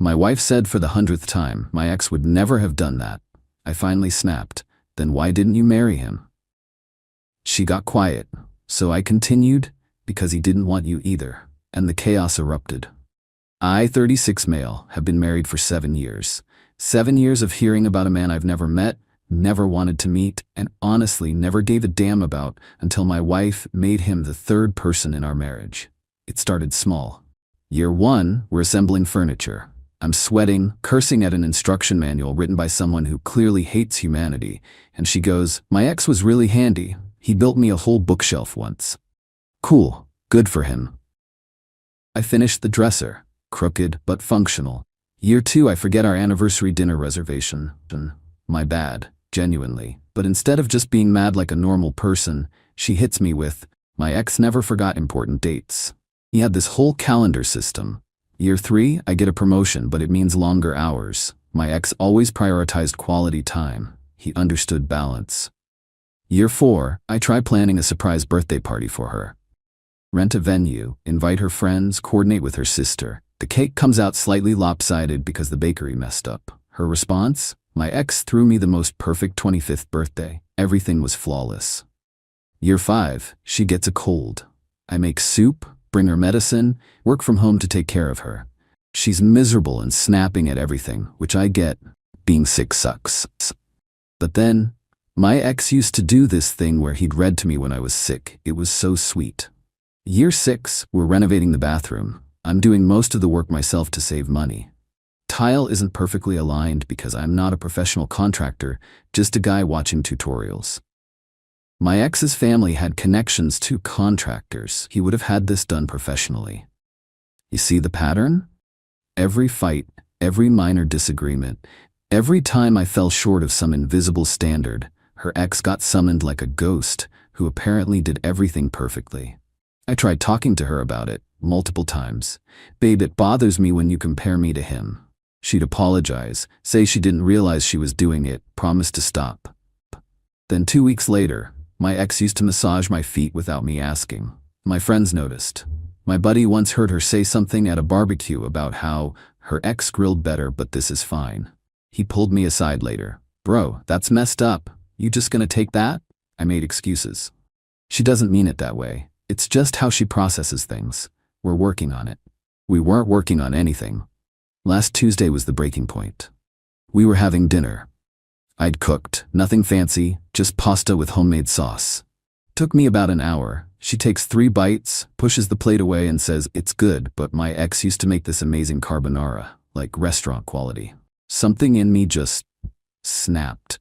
My wife said for the 100th time my ex would never have done that. I finally snapped. Then why didn't you marry him? She got quiet, so I continued, because he didn't want you either, and the chaos erupted. I, 36 male, have been married for 7 years. 7 years of hearing about a man I've never met, never wanted to meet, and honestly never gave a damn about until my wife made him the third person in our marriage. It started small. Year 1, we're assembling furniture. I'm sweating, cursing at an instruction manual written by someone who clearly hates humanity, and she goes, "My ex was really handy. He built me a whole bookshelf once." Cool, good for him. I finished the dresser, crooked but functional. Year 2, I forget our anniversary dinner reservation. My bad, genuinely. But instead of just being mad like a normal person, she hits me with, "My ex never forgot important dates." He had this whole calendar system. Year 3, I get a promotion, but it means longer hours. My ex always prioritized quality time. He understood balance. Year 4, I try planning a surprise birthday party for her. Rent a venue, invite her friends, coordinate with her sister. The cake comes out slightly lopsided because the bakery messed up. Her response? My ex threw me the most perfect 25th birthday. Everything was flawless. Year 5, she gets a cold. I make soup, bring her medicine, work from home to take care of her. She's miserable and snapping at everything, which I get. Being sick sucks. But then, my ex used to do this thing where he'd read to me when I was sick. It was so sweet. Year 6, we're renovating the bathroom. I'm doing most of the work myself to save money. Tile isn't perfectly aligned because I'm not a professional contractor, just a guy watching tutorials. My ex's family had connections to contractors. He would have had this done professionally. You see the pattern? Every fight, every minor disagreement, every time I fell short of some invisible standard, her ex got summoned like a ghost who apparently did everything perfectly. I tried talking to her about it multiple times. "Babe, it bothers me when you compare me to him." She'd apologize, say she didn't realize she was doing it, promise to stop. Then 2 weeks later, my ex used to massage my feet without me asking. My friends noticed. My buddy once heard her say something at a barbecue about how her ex grilled better, but this is fine. He pulled me aside later. "Bro, that's messed up. You just gonna take that?" I made excuses. She doesn't mean it that way. It's just how she processes things. We're working on it. We weren't working on anything. Last Tuesday was the breaking point. We were having dinner. I'd cooked, nothing fancy, just pasta with homemade sauce. Took me about an hour. She takes 3 bites, pushes the plate away and says, "It's good, but my ex used to make this amazing carbonara, like restaurant quality." Something in me just snapped.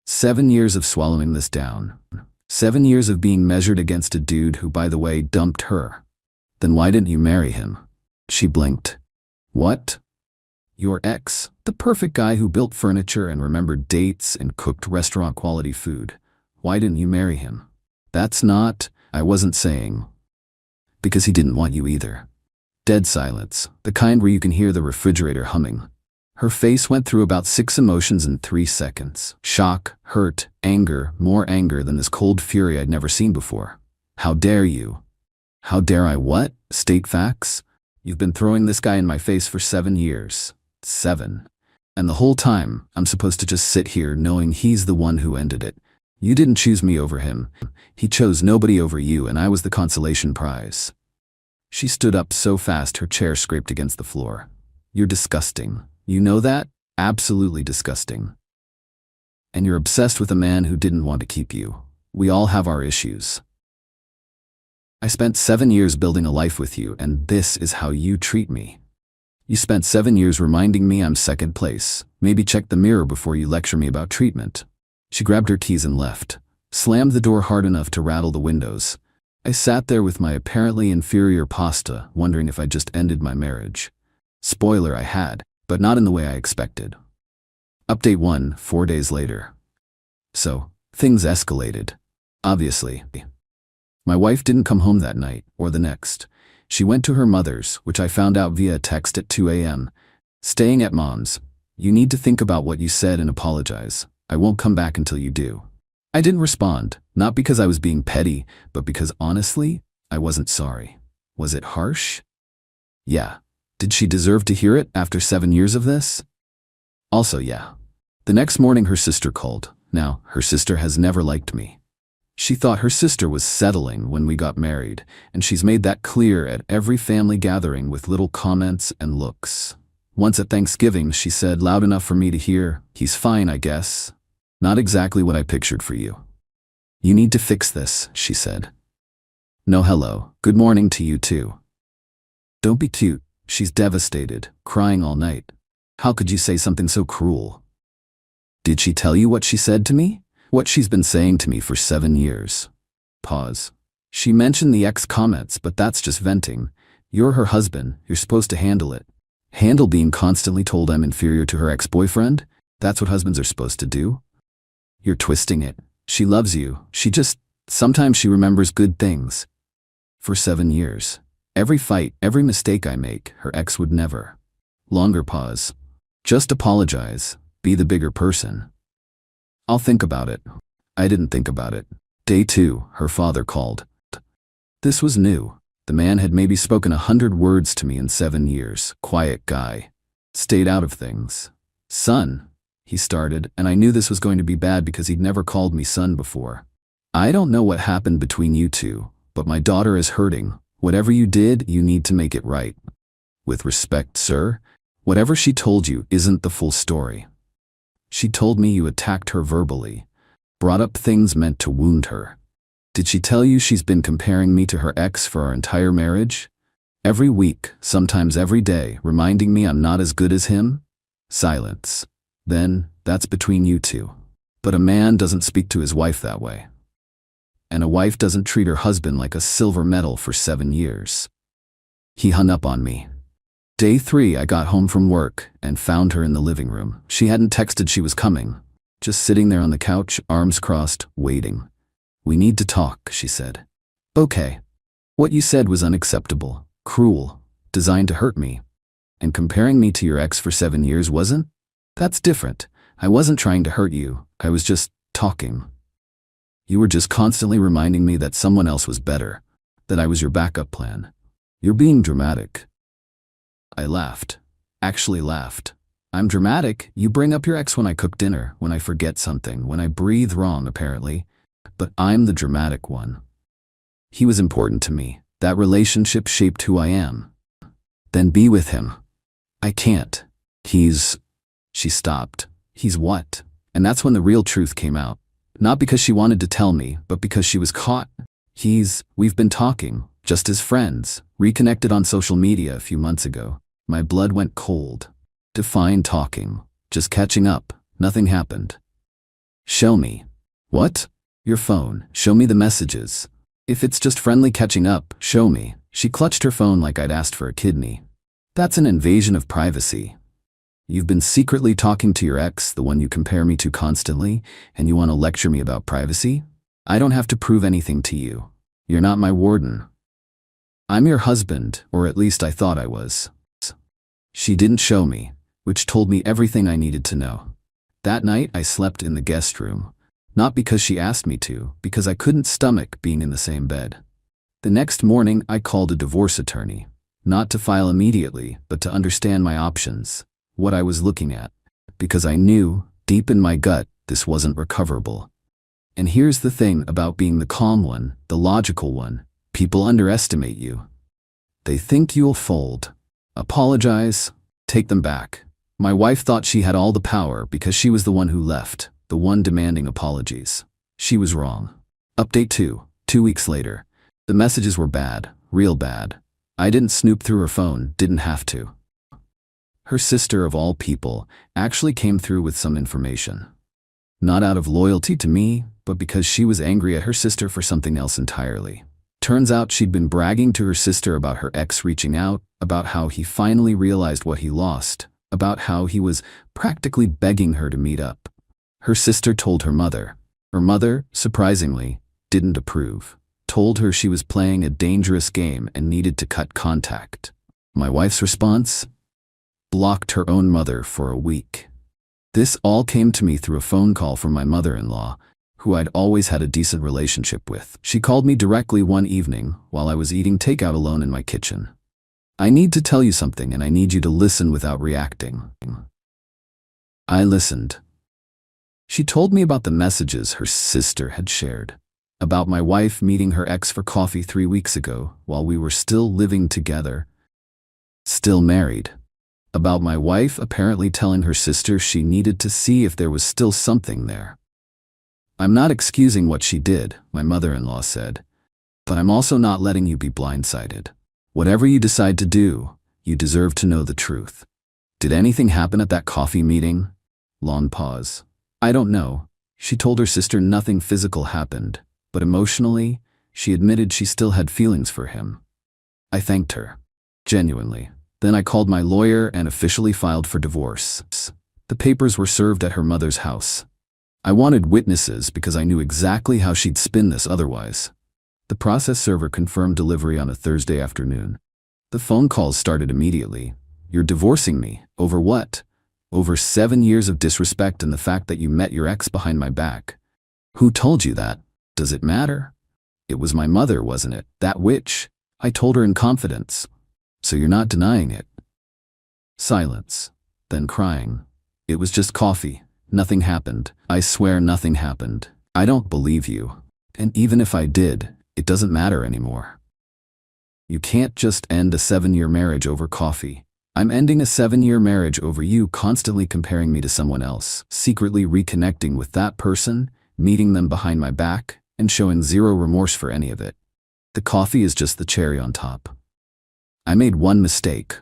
7 years of swallowing this down. 7 years of being measured against a dude who, by the way, dumped her. "Then why didn't you marry him?" She blinked. "What? Your ex, the perfect guy who built furniture and remembered dates and cooked restaurant-quality food. Why didn't you marry him?" "That's not," I wasn't saying. "Because he didn't want you either." Dead silence, the kind where you can hear the refrigerator humming. Her face went through about 6 emotions in 3 seconds. Shock, hurt, anger, more anger than this cold fury I'd never seen before. "How dare you?" "How dare I what? State facts? You've been throwing this guy in my face for 7 years. 7. And the whole time, I'm supposed to just sit here knowing he's the one who ended it. You didn't choose me over him. He chose nobody over you, and I was the consolation prize." She stood up so fast her chair scraped against the floor. "You're disgusting. You know that? Absolutely disgusting. And you're obsessed with a man who didn't want to keep you. We all have our issues. I spent 7 years building a life with you, and this is how you treat me. You spent 7 years reminding me I'm second place. Maybe check the mirror before you lecture me about treatment." She grabbed her keys and left, slammed the door hard enough to rattle the windows. I sat there with my apparently inferior pasta, wondering if I just ended my marriage. Spoiler, I had, but not in the way I expected. Update 1, 4 days later. So, things escalated. Obviously. My wife didn't come home that night, or the next. She went to her mother's, which I found out via text at 2 a.m. "Staying at Mom's. You need to think about what you said and apologize. I won't come back until you do." I didn't respond, not because I was being petty, but because honestly, I wasn't sorry. Was it harsh? Yeah. Did she deserve to hear it after 7 years of this? Also, yeah. The next morning her sister called. Now, her sister has never liked me. She thought her sister was settling when we got married, and she's made that clear at every family gathering with little comments and looks. Once at Thanksgiving, she said loud enough for me to hear, "He's fine, I guess. Not exactly what I pictured for you. You need to fix this," she said. No hello, good morning to you too. Don't be cute. She's devastated, crying all night. How could you say something so cruel? Did she tell you what she said to me? What she's been saying to me for 7 years. Pause. She mentioned the ex comments, but that's just venting. You're her husband, you're supposed to handle it. Handle being constantly told I'm inferior to her ex-boyfriend? That's what husbands are supposed to do? You're twisting it. She loves you. Sometimes she remembers good things. For 7 years. Every fight, every mistake I make, her ex would never. Longer pause. Just apologize. Be the bigger person. I'll think about it. I didn't think about it. Day 2, her father called. This was new. The man had maybe spoken 100 words to me in 7 years. Quiet guy. Stayed out of things. Son, he started, and I knew this was going to be bad because he'd never called me son before. I don't know what happened between you two, but my daughter is hurting. Whatever you did, you need to make it right. With respect, sir, whatever she told you isn't the full story. She told me you attacked her verbally, brought up things meant to wound her. Did she tell you she's been comparing me to her ex for our entire marriage? Every week, sometimes every day, reminding me I'm not as good as him? Silence. Then, that's between you two. But a man doesn't speak to his wife that way. And a wife doesn't treat her husband like a silver medal for 7 years. He hung up on me. Day 3, I got home from work and found her in the living room. She hadn't texted she was coming. Just sitting there on the couch, arms crossed, waiting. We need to talk, she said. Okay. What you said was unacceptable, cruel, designed to hurt me. And comparing me to your ex for 7 years wasn't? That's different. I wasn't trying to hurt you. I was just talking. You were just constantly reminding me that someone else was better, that I was your backup plan. You're being dramatic. I laughed. Actually laughed. I'm dramatic. You bring up your ex when I cook dinner, when I forget something, when I breathe wrong, apparently. But I'm the dramatic one. He was important to me. That relationship shaped who I am. Then be with him. I can't. She stopped. He's what? And that's when the real truth came out. Not because she wanted to tell me, but because she was caught. We've been talking, just as friends, reconnected on social media a few months ago. My blood went cold. Define talking. Just catching up. Nothing happened. Show me. What? Your phone. Show me the messages. If it's just friendly catching up, show me. She clutched her phone like I'd asked for a kidney. That's an invasion of privacy. You've been secretly talking to your ex, the one you compare me to constantly, and you want to lecture me about privacy? I don't have to prove anything to you. You're not my warden. I'm your husband, or at least I thought I was. She didn't show me, which told me everything I needed to know. That night I slept in the guest room. Not because she asked me to, because I couldn't stomach being in the same bed. The next morning I called a divorce attorney. Not to file immediately, but to understand my options. What I was looking at, because I knew, deep in my gut, this wasn't recoverable. And here's the thing about being the calm one, the logical one. People underestimate you. They think you'll fold. Apologize, take them back. My wife thought she had all the power because she was the one who left, the one demanding apologies. She was wrong. Update 2, 2 weeks later. The messages were bad, real bad. I didn't snoop through her phone, didn't have to. Her sister, of all people, actually came through with some information. Not out of loyalty to me, but because she was angry at her sister for something else entirely. Turns out she'd been bragging to her sister about her ex reaching out, about how he finally realized what he lost, about how he was practically begging her to meet up. Her sister told her mother. Her mother, surprisingly, didn't approve. Told her she was playing a dangerous game and needed to cut contact. My wife's response? Blocked her own mother for a week. This all came to me through a phone call from my mother-in-law, who I'd always had a decent relationship with. She called me directly one evening while I was eating takeout alone in my kitchen. I need to tell you something and I need you to listen without reacting. I listened. She told me about the messages her sister had shared, about my wife meeting her ex for coffee 3 weeks ago while we were still living together, still married, about my wife apparently telling her sister she needed to see if there was still something there. I'm not excusing what she did, my mother-in-law said, but I'm also not letting you be blindsided. Whatever you decide to do, you deserve to know the truth. Did anything happen at that coffee meeting? Long pause. I don't know. She told her sister nothing physical happened, but emotionally, she admitted she still had feelings for him. I thanked her. Genuinely. Then I called my lawyer and officially filed for divorce. The papers were served at her mother's house. I wanted witnesses because I knew exactly how she'd spin this otherwise. The process server confirmed delivery on a Thursday afternoon. The phone calls started immediately. You're divorcing me. Over what? Over 7 years of disrespect and the fact that you met your ex behind my back. Who told you that? Does it matter? It was my mother, wasn't it? That witch. I told her in confidence. So you're not denying it. Silence. Then crying. It was just coffee. Nothing happened. I swear nothing happened. I don't believe you. And even if I did, it doesn't matter anymore. You can't just end a 7-year marriage over coffee. I'm ending a 7-year marriage over you constantly comparing me to someone else, secretly reconnecting with that person, meeting them behind my back, and showing zero remorse for any of it. The coffee is just the cherry on top. I made one mistake.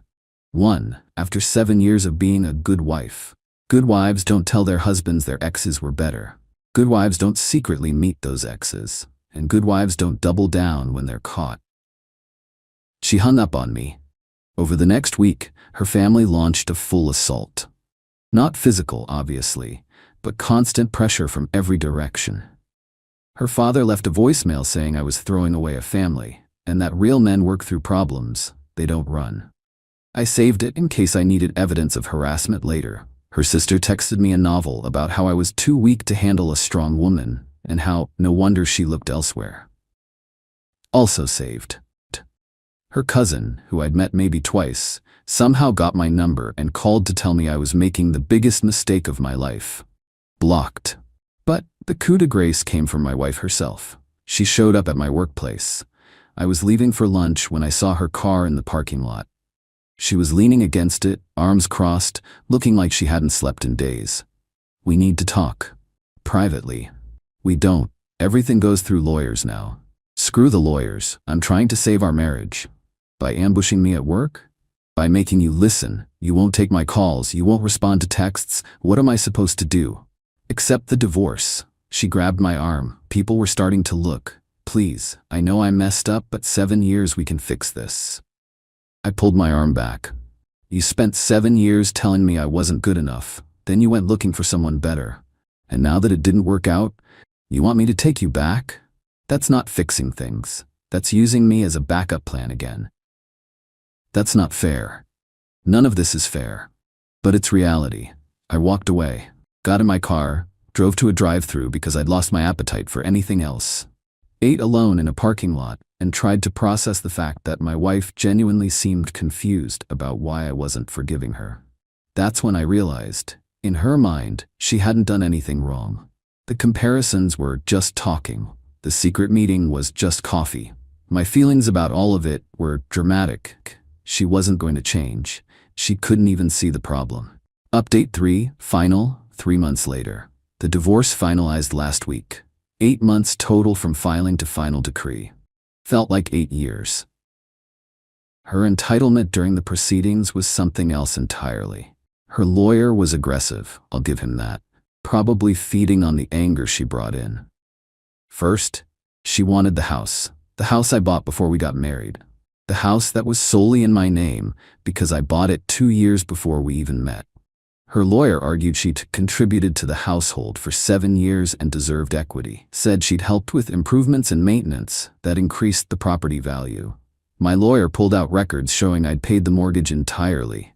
One, after 7 years of being a good wife. Good wives don't tell their husbands their exes were better. Good wives don't secretly meet those exes. And good wives don't double down when they're caught. She hung up on me. Over the next week, her family launched a full assault. Not physical, obviously, but constant pressure from every direction. Her father left a voicemail saying I was throwing away a family, and that real men work through problems, they don't run. I saved it in case I needed evidence of harassment later. Her sister texted me a novel about how I was too weak to handle a strong woman, and how no wonder she looked elsewhere. Also saved. Her cousin, who I'd met maybe twice, somehow got my number and called to tell me I was making the biggest mistake of my life. Blocked. But the coup de grace came from my wife herself. She showed up at my workplace. I was leaving for lunch when I saw her car in the parking lot. She was leaning against it, arms crossed, looking like she hadn't slept in days. We need to talk. Privately. We don't. Everything goes through lawyers now. Screw the lawyers. I'm trying to save our marriage. By ambushing me at work? By making you listen. You won't take my calls. You won't respond to texts. What am I supposed to do? Accept the divorce. She grabbed my arm. People were starting to look. Please, I know I messed up, but 7 years we can fix this. I pulled my arm back. You spent 7 years telling me I wasn't good enough. Then you went looking for someone better. And now that it didn't work out, you want me to take you back? That's not fixing things. That's using me as a backup plan again. That's not fair. None of this is fair. But it's reality. I walked away, got in my car, drove to a drive-thru because I'd lost my appetite for anything else, ate alone in a parking lot, and tried to process the fact that my wife genuinely seemed confused about why I wasn't forgiving her. That's when I realized, in her mind, she hadn't done anything wrong. The comparisons were just talking. The secret meeting was just coffee. My feelings about all of it were dramatic. She wasn't going to change. She couldn't even see the problem. Update 3, final, 3 months later. The divorce finalized last week. 8 months total from filing to final decree. Felt like 8 years. Her entitlement during the proceedings was something else entirely. Her lawyer was aggressive, I'll give him that, probably feeding on the anger she brought in. First, she wanted the house I bought before we got married. The house that was solely in my name because I bought it 2 years before we even met. Her lawyer argued she'd contributed to the household for 7 years and deserved equity, said she'd helped with improvements and maintenance that increased the property value. My lawyer pulled out records showing I'd paid the mortgage entirely.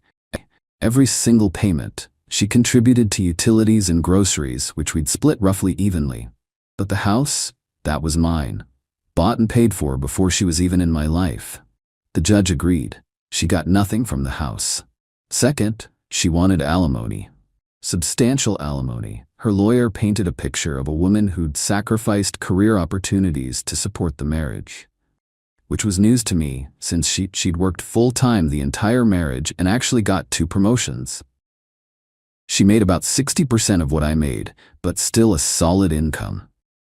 Every single payment. She contributed to utilities and groceries, which we'd split roughly evenly. But the house, that was mine. Bought and paid for before she was even in my life. The judge agreed. She got nothing from the house. Second, she wanted alimony. Substantial alimony. Her lawyer painted a picture of a woman who'd sacrificed career opportunities to support the marriage, which was news to me since she'd worked full-time the entire marriage and actually got 2 promotions. She made about 60% of what I made, but still a solid income.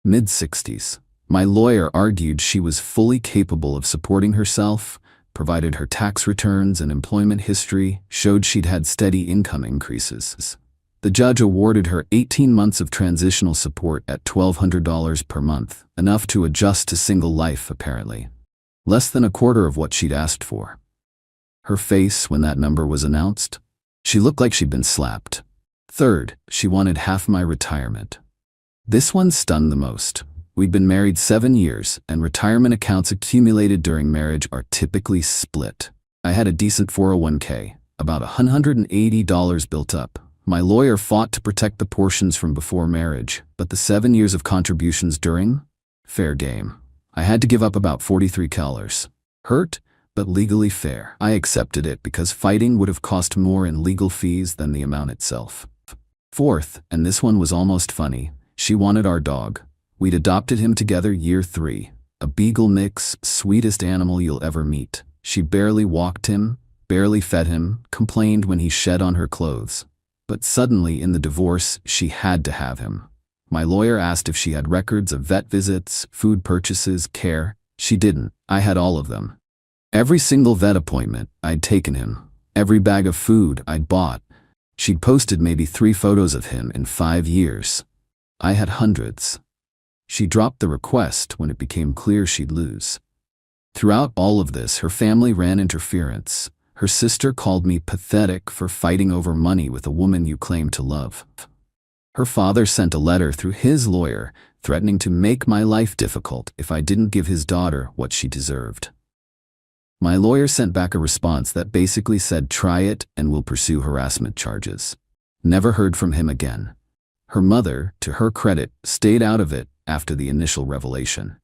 Mid-60s. My lawyer argued she was fully capable of supporting herself, provided her tax returns and employment history showed she'd had steady income increases. The judge awarded her 18 months of transitional support at $1,200 per month, enough to adjust to single life apparently. Less than a quarter of what she'd asked for. Her face when that number was announced? She looked like she'd been slapped. Third, she wanted half my retirement. This one stunned the most. We'd been married 7 years, and retirement accounts accumulated during marriage are typically split. I had a decent 401k, about $180 built up. My lawyer fought to protect the portions from before marriage, but the 7 years of contributions during? Fair game. I had to give up about $43. Hurt, but legally fair. I accepted it because fighting would have cost more in legal fees than the amount itself. Fourth, and this one was almost funny, she wanted our dog. We'd adopted him together year 3. A beagle mix, sweetest animal you'll ever meet. She barely walked him, barely fed him, complained when he shed on her clothes. But suddenly in the divorce, she had to have him. My lawyer asked if she had records of vet visits, food purchases, care. She didn't. I had all of them. Every single vet appointment, I'd taken him. Every bag of food I'd bought. She'd posted maybe 3 photos of him in 5 years. I had hundreds. She dropped the request when it became clear she'd lose. Throughout all of this, her family ran interference. Her sister called me pathetic for fighting over money with a woman you claim to love. Her father sent a letter through his lawyer threatening to make my life difficult if I didn't give his daughter what she deserved. My lawyer sent back a response that basically said try it and we'll pursue harassment charges. Never heard from him again. Her mother, to her credit, stayed out of it after the initial revelation.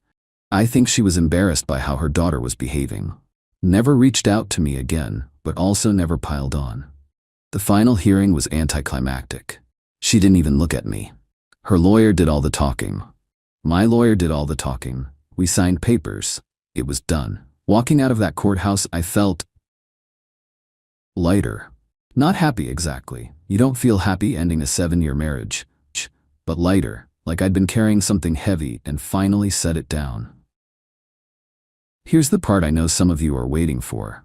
I think she was embarrassed by how her daughter was behaving. Never reached out to me again, but also never piled on. The final hearing was anticlimactic. She didn't even look at me. Her lawyer did all the talking. My lawyer did all the talking. We signed papers. It was done. Walking out of that courthouse, I felt lighter. Not happy exactly. You don't feel happy ending a 7-year marriage. But lighter, like I'd been carrying something heavy and finally set it down. Here's the part I know some of you are waiting for.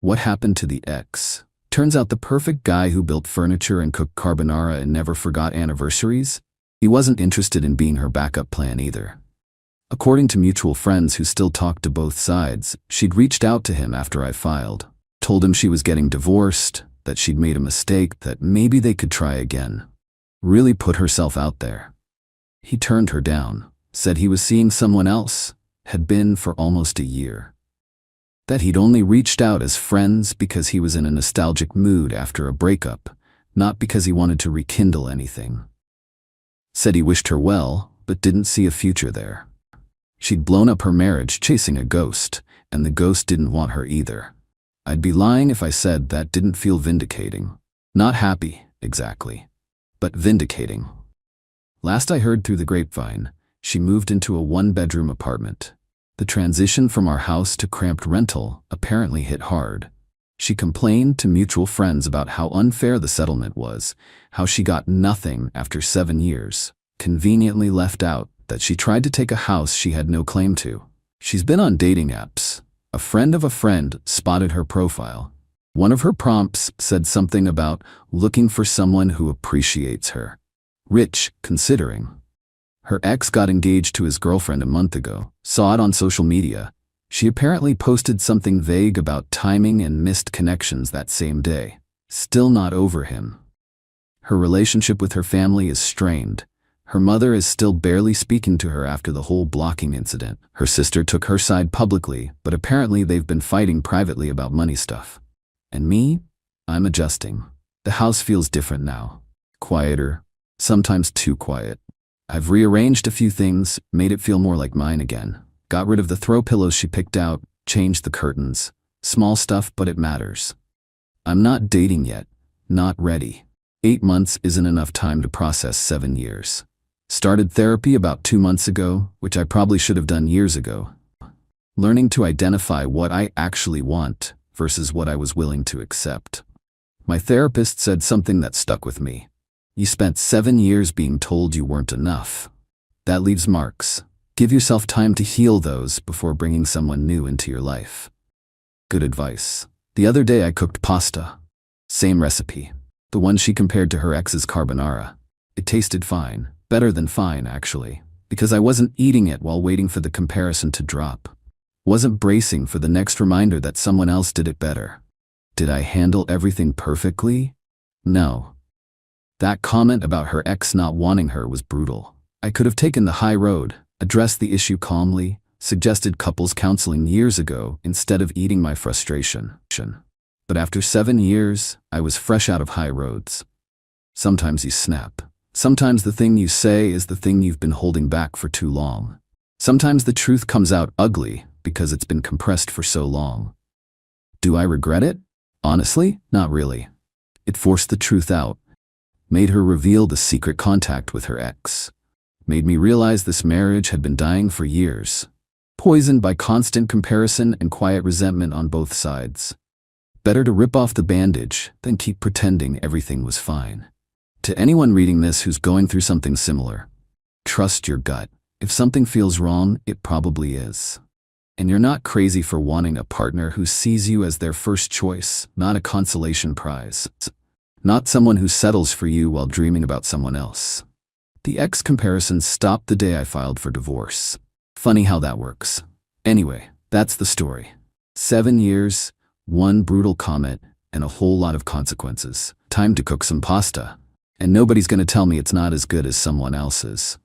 What happened to the ex? Turns out the perfect guy who built furniture and cooked carbonara and never forgot anniversaries? He wasn't interested in being her backup plan either. According to mutual friends who still talked to both sides, she'd reached out to him after I filed, told him she was getting divorced, that she'd made a mistake, that maybe they could try again. Really put herself out there. He turned her down, said he was seeing someone else, had been for almost a year. That he'd only reached out as friends because he was in a nostalgic mood after a breakup, not because he wanted to rekindle anything. Said he wished her well, but didn't see a future there. She'd blown up her marriage chasing a ghost, and the ghost didn't want her either. I'd be lying if I said that didn't feel vindicating. Not happy, exactly, but vindicating. Last I heard through the grapevine, she moved into a 1-bedroom apartment. The transition from our house to cramped rental apparently hit hard. She complained to mutual friends about how unfair the settlement was, how she got nothing after 7 years, conveniently left out that she tried to take a house she had no claim to. She's been on dating apps. A friend of a friend spotted her profile. One of her prompts said something about looking for someone who appreciates her. Rich, considering. Her ex got engaged to his girlfriend a month ago, saw it on social media. She apparently posted something vague about timing and missed connections that same day. Still not over him. Her relationship with her family is strained. Her mother is still barely speaking to her after the whole blocking incident. Her sister took her side publicly, but apparently they've been fighting privately about money stuff. And me? I'm adjusting. The house feels different now. Quieter. Sometimes too quiet. I've rearranged a few things, made it feel more like mine again. Got rid of the throw pillows she picked out, changed the curtains. Small stuff, but it matters. I'm not dating yet. Not ready. 8 months isn't enough time to process 7 years. Started therapy about 2 months ago, which I probably should have done years ago. Learning to identify what I actually want versus what I was willing to accept. My therapist said something that stuck with me. You spent 7 years being told you weren't enough. That leaves marks. Give yourself time to heal those before bringing someone new into your life. Good advice. The other day I cooked pasta. Same recipe. The one she compared to her ex's carbonara. It tasted fine. Better than fine, actually. Because I wasn't eating it while waiting for the comparison to drop. Wasn't bracing for the next reminder that someone else did it better. Did I handle everything perfectly? No. That comment about her ex not wanting her was brutal. I could have taken the high road, addressed the issue calmly, suggested couples counseling years ago instead of eating my frustration. But after 7 years, I was fresh out of high roads. Sometimes you snap. Sometimes the thing you say is the thing you've been holding back for too long. Sometimes the truth comes out ugly because it's been compressed for so long. Do I regret it? Honestly, not really. It forced the truth out. Made her reveal the secret contact with her ex. Made me realize this marriage had been dying for years. Poisoned by constant comparison and quiet resentment on both sides. Better to rip off the bandage than keep pretending everything was fine. To anyone reading this who's going through something similar, trust your gut. If something feels wrong, it probably is. And you're not crazy for wanting a partner who sees you as their first choice, not a consolation prize. Not someone who settles for you while dreaming about someone else. The ex comparison stopped the day I filed for divorce. Funny how that works. Anyway, that's the story. 7 years, one brutal comment, and a whole lot of consequences. Time to cook some pasta. And nobody's gonna tell me it's not as good as someone else's.